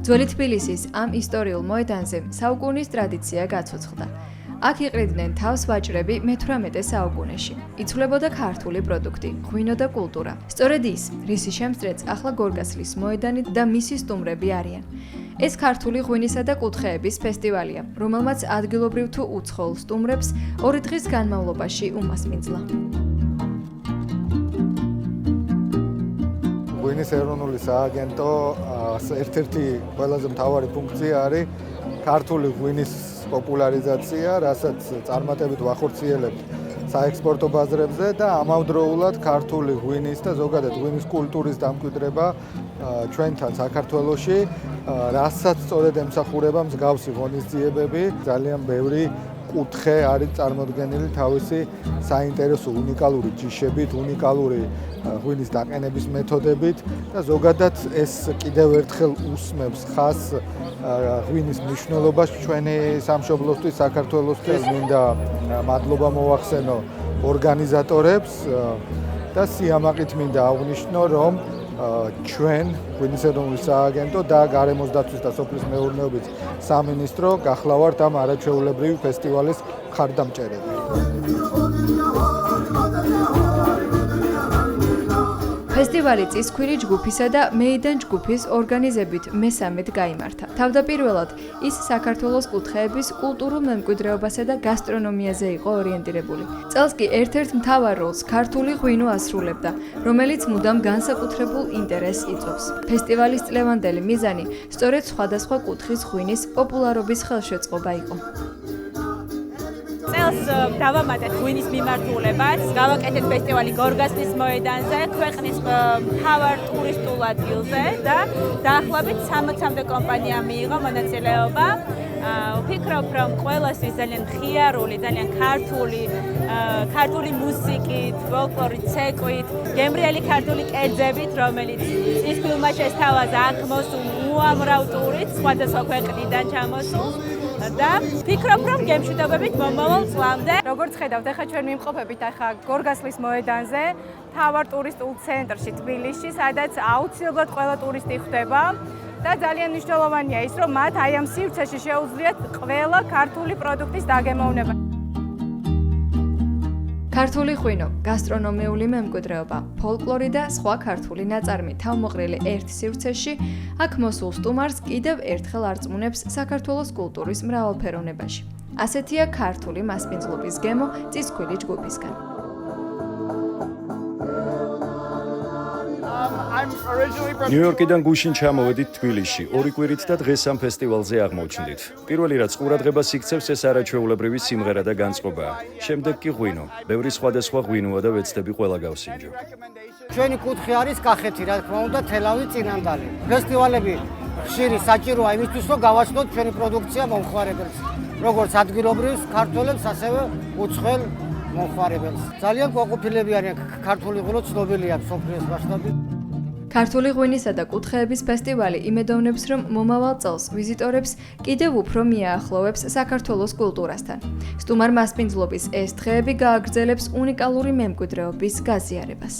ძველი თბილისის ამ ისტორიულ მოედანზე საუკუნის ტრადიცია გაცოცხლდა. აქ იყრიდნენ თავს ვაჭრები მე-18 საუკუნეში. იცვლებოდა ქართული პროდუქტი, ღვინო და კულტურა. სწორედ ის, რისი შემსწრეც ახლა გორგასლის მოედანი და მისი სტუმრები არიან. ეს ქართული ღვინისა და კუთხეების ფესტივალია, რომელმაც ადგილობრივ თუ უცხოელ სტუმრებს 2 დღის განმავლობაში უმასპინძლა. ღვინის ეროვნული სააგენტო ერთ-ერთი ყველაზე მთავარი ფუნქცია არის ქართული ღვინის პოპულარიზაცია, რასაც წარმატებით ვახორციელებთ საექსპორტო ბაზრებზე და ამავდროულად ქართული ღვინის და ზოგადად ღვინის კულტურის დამკვიდრება ჩვენთან საქართველოში, რასაც სწორედ ემსახურება მსგავსი ღონისძიებები, ძალიან ბევრი კუთხე არის წარმოდგენილი თავისი საინტერესო უნიკალური ჯიშებით, უნიკალური ღვინის დაყენების მეთოდებით და ზოგადად ეს კიდევ ერთხელ უსმებს ხაზს ღვინის მნიშვნელობას ჩვენი სამშობლოსთვის, საქართველოსთვის. მინდა მადლობა მოვახსენო ორგანიზატორებს და სიამაყით მინდა აღვნიშნო, რომ ჩვენ ღვინის ეროვნული სააგენტო და გარემოს დაცვის და სოფლის მეურნეობის სამინისტრო გახლავართ ამ არაჩვეულებრივი ფესტივალის მხარდამჭერები. ფესტივალი წისქვილი ჯგუფისა და მეიდან ჯგუფის ორგანიზებით მესამედ გაიმართა. თავდაპირველად ის საქართველოს კუთხეების კულტურულ მემკვიდრეობასა და გასტრონომიაზე იყო ორიენტირებული. წელს კი ერთ-ერთ მთავარ როლს ქართული ღვინო ასრულებდა, რომელიც მუდამ განსაკუთრებულ ინტერესს იწვევს. ფესტივალის წლევანდელი მიზანი სწორედ სხვადასხვა კუთხის ღვინის პოპულარობის ხელშეწყობა იყო. წელს დავამატეთ ღვინის მიმართულებას, გავაკეთეთ ფესტივალი გორგასლის მოედანზე, ქვეყნის მთავარ ტურისტულ ადგილზე და დაახლოებით 60-მდე კომპანია მიიღო მონაწილეობა. ვფიქრობ, რომ ყველასთვის ძალიან მხიარული, ძალიან ქართული მუსიკით, ფოლკლორით, ცეკვით, გემრიელი ქართული კერძებით, რომელიც წისქვილმა შესთავაზა აქ მოსულ უამრავ ტურისტს, სხვადასხვა ქვეყნიდან ჩამოსულს. და ვფიქრობ, რომ გემშვიდობებით მომავალ წლამდე. როგორც ხედავთ, ახლა ჩვენ ვიმყოფებით ახლა გორგასლის მოედანზე, მთავარ ტურისტულ ცენტრში თბილისში, სადაც აუცილებლად ყველა ტურისტი ხვდება და ძალიან მნიშვნელოვანია ის, რომ მათ აი ამ სივრცეში შეუძლიათ ყველა ქართული პროდუქტის დაგემოვნება. ქართული ღვინო, გასტრონომიული მემკვიდრეობა, ფოლკლორი და სხვა ქართული ნაწარმი თავმოყრილი ერთ სივრცეში, აქ მოსულ სტუმარს კიდევ ერთხელ არწმუნებს საქართველოს კულტურის მრავალფეროვნებაში. ასეთია ქართული მასპინძლობის გემო წისქვილი ჯგუფისგან. ნიუ-იორკიდან გუშინ ჩამოვედით თბილისში, 2 კვირით და დღეს ამ ფესტივალზე აღმოჩნდით. პირველი რაც ყურადღებას იქცევს, ეს არაჩვეულებრივი სიმღერა და განწყობაა. შემდეგ კი ღვინო. ბევრი სხვადასხვა ღვინოა და ვეცდები ყველა გავსინჯო. ჩვენი კუთხე არის კახეთი, რა თქმა უნდა, თელავი, წინანდალი. ფესტივალები ხშირი საჭიროა იმისთვის, რომ გავაცნოთ ჩვენი პროდუქცია მომხმარებელს, როგორც ადგილობრივს, ქართველებს, ასევე უცხოელ მომხმარებელს. ძალიან ყოფილები არიან ქართული ღვინო, ცნობილია მსოფლიოს მასშტაბით. ქართული ღვინისა და კუთხეების ფესტივალი იმედოვნებს, რომ მომავალ წელს ვიზიტორებს კიდევ უფრო მიაახლოვებს საქართველოს კულტურასთან. სტუმარ მასპინძლობის ეს დღეები გააგრძელებს უნიკალური მემკვიდრეობის გაზიარებას.